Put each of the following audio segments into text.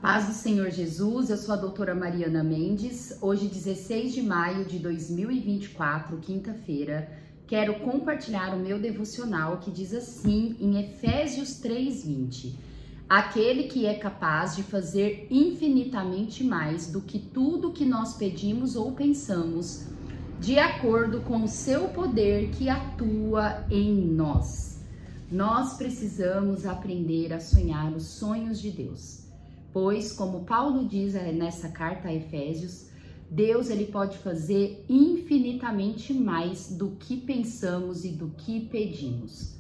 Paz do Senhor Jesus, eu sou a doutora Mariana Mendes. Hoje, 16 de maio de 2024, quinta-feira, quero compartilhar o meu devocional que diz assim em Efésios 3:20: aquele que é capaz de fazer infinitamente mais do que tudo que nós pedimos ou pensamos, de acordo com o seu poder que atua em nós. Nós precisamos aprender a sonhar os sonhos de Deus. Pois, como Paulo diz nessa carta a Efésios, Deus ele pode fazer infinitamente mais do que pensamos e do que pedimos.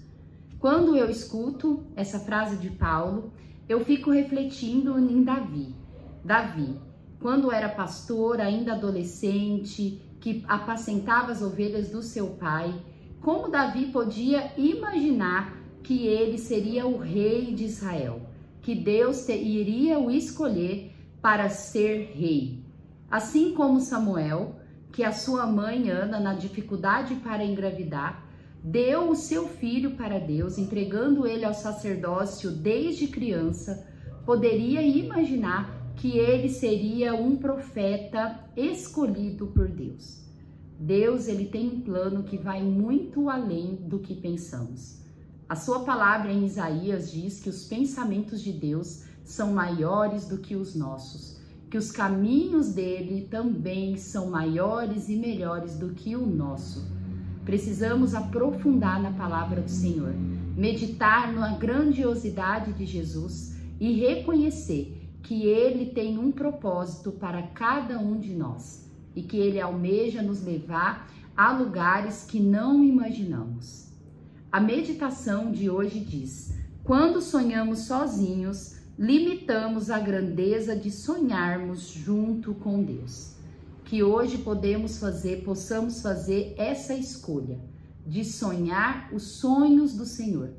Quando eu escuto essa frase de Paulo, eu fico refletindo em Davi. Davi, quando era pastor, ainda adolescente, que apacentava as ovelhas do seu pai, como Davi podia imaginar que ele seria o rei de Israel? Que Deus iria o escolher para ser rei. Assim como Samuel, que a sua mãe Ana, na dificuldade para engravidar, deu o seu filho para Deus, entregando ele ao sacerdócio desde criança, poderia imaginar que ele seria um profeta escolhido por Deus. Deus ele tem um plano que vai muito além do que pensamos. A sua palavra em Isaías diz que os pensamentos de Deus são maiores do que os nossos, que os caminhos dele também são maiores e melhores do que o nosso. Precisamos aprofundar na palavra do Senhor, meditar na grandiosidade de Jesus e reconhecer que ele tem um propósito para cada um de nós e que ele almeja nos levar a lugares que não imaginamos. A meditação de hoje diz: quando sonhamos sozinhos, limitamos a grandeza de sonharmos junto com Deus. Que hoje possamos fazer essa escolha de sonhar os sonhos do Senhor,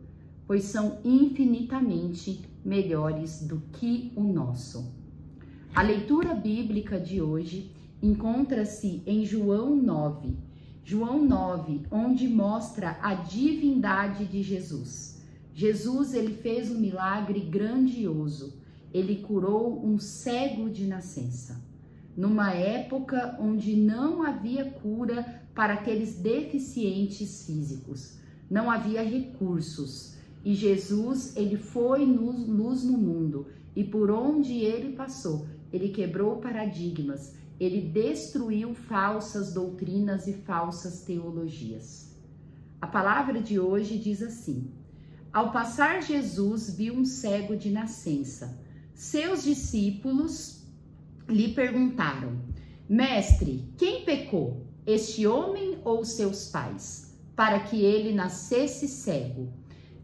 pois são infinitamente melhores do que o nosso. A leitura bíblica de hoje encontra-se em João 9. João 9, onde mostra a divindade de Jesus. Jesus, ele fez um milagre grandioso. Ele curou um cego de nascença. Numa época onde não havia cura para aqueles deficientes físicos. Não havia recursos. E Jesus, ele foi luz no mundo. E por onde ele passou, ele quebrou paradigmas. Ele destruiu falsas doutrinas e falsas teologias. A palavra de hoje diz assim: ao passar Jesus viu um cego de nascença. Seus discípulos lhe perguntaram: mestre, quem pecou, este homem ou seus pais, para que ele nascesse cego?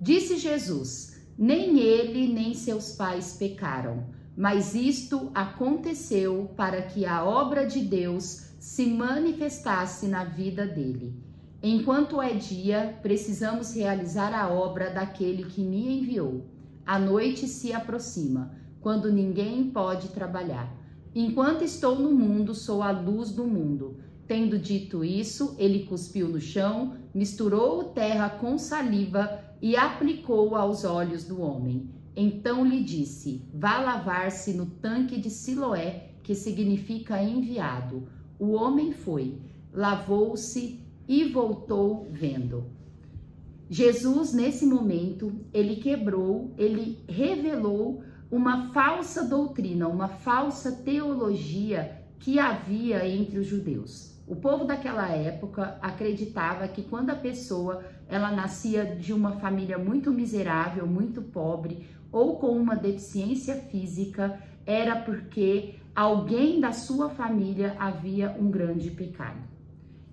Disse Jesus: nem ele nem seus pais pecaram, mas isto aconteceu para que a obra de Deus se manifestasse na vida dele. Enquanto é dia, precisamos realizar a obra daquele que me enviou. A noite se aproxima, quando ninguém pode trabalhar. Enquanto estou no mundo, sou a luz do mundo. Tendo dito isso, ele cuspiu no chão, misturou terra com saliva e aplicou aos olhos do homem. Então lhe disse: vá lavar-se no tanque de Siloé, que significa enviado. O homem foi, lavou-se e voltou vendo. Jesus, nesse momento, ele revelou uma falsa doutrina, uma falsa teologia que havia entre os judeus. O povo daquela época acreditava que quando a pessoa ela nascia de uma família muito miserável, muito pobre, ou com uma deficiência física, era porque alguém da sua família havia um grande pecado.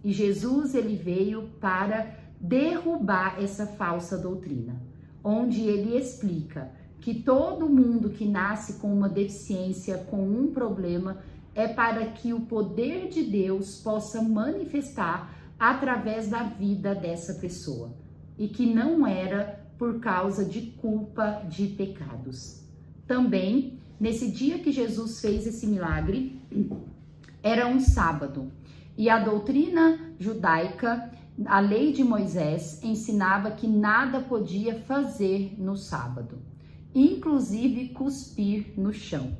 E Jesus ele veio para derrubar essa falsa doutrina, onde ele explica que todo mundo que nasce com uma deficiência, com um problema, é para que o poder de Deus possa manifestar através da vida dessa pessoa, e que não era por causa de culpa de pecados. Também, nesse dia que Jesus fez esse milagre, era um sábado, e a doutrina judaica, a lei de Moisés, ensinava que nada podia fazer no sábado, inclusive cuspir no chão.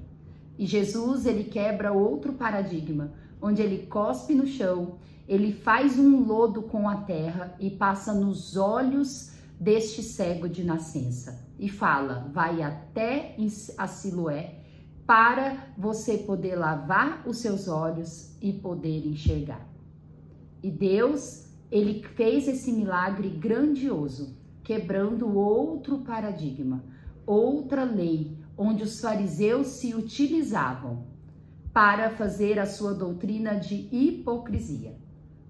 E Jesus, ele quebra outro paradigma, onde ele cospe no chão, ele faz um lodo com a terra e passa nos olhos deste cego de nascença. E fala, vai até a Siloé para você poder lavar os seus olhos e poder enxergar. E Deus, ele fez esse milagre grandioso, quebrando outro paradigma, outra lei, onde os fariseus se utilizavam para fazer a sua doutrina de hipocrisia.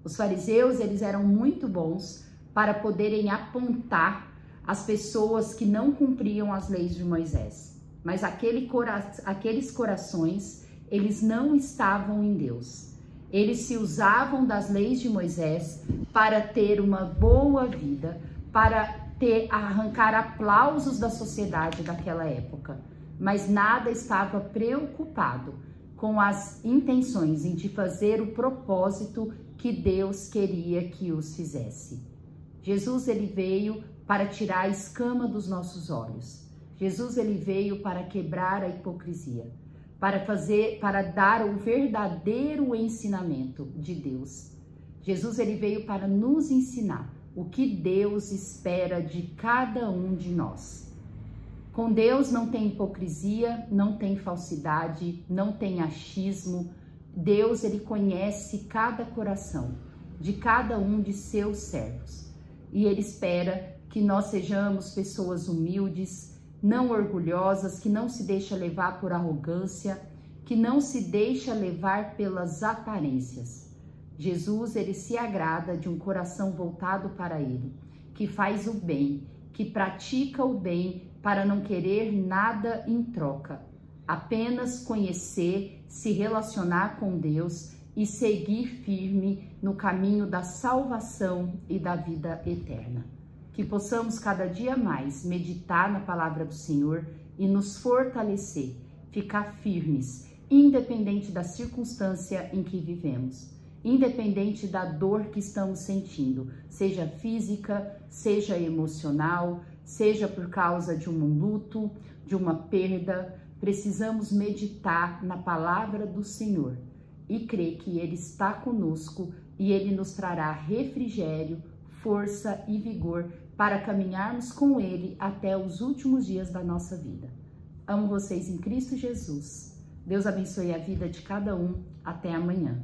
Os fariseus, eles eram muito bons para poderem apontar as pessoas que não cumpriam as leis de Moisés. Mas aqueles corações, eles não estavam em Deus. Eles se usavam das leis de Moisés para ter uma boa vida, para arrancar aplausos da sociedade daquela época. Mas nada estava preocupado com as intenções de fazer o propósito que Deus queria que os fizesse. Jesus, ele veio para tirar a escama dos nossos olhos. Jesus, ele veio para quebrar a hipocrisia, para dar o verdadeiro ensinamento de Deus. Jesus, ele veio para nos ensinar o que Deus espera de cada um de nós. Com Deus não tem hipocrisia, não tem falsidade, não tem achismo. Deus, ele conhece cada coração de cada um de seus servos. E ele espera que nós sejamos pessoas humildes, não orgulhosas, que não se deixa levar por arrogância, que não se deixa levar pelas aparências. Jesus, ele se agrada de um coração voltado para ele, que faz o bem, que pratica o bem para não querer nada em troca, apenas conhecer, se relacionar com Deus e seguir firme no caminho da salvação e da vida eterna. Que possamos cada dia mais meditar na palavra do Senhor e nos fortalecer, ficar firmes, independente da circunstância em que vivemos, independente da dor que estamos sentindo, seja física, seja emocional, seja por causa de um luto, de uma perda. Precisamos meditar na palavra do Senhor e crer que Ele está conosco e Ele nos trará refrigério, força e vigor para caminharmos com Ele até os últimos dias da nossa vida. Amo vocês em Cristo Jesus. Deus abençoe a vida de cada um. Até amanhã.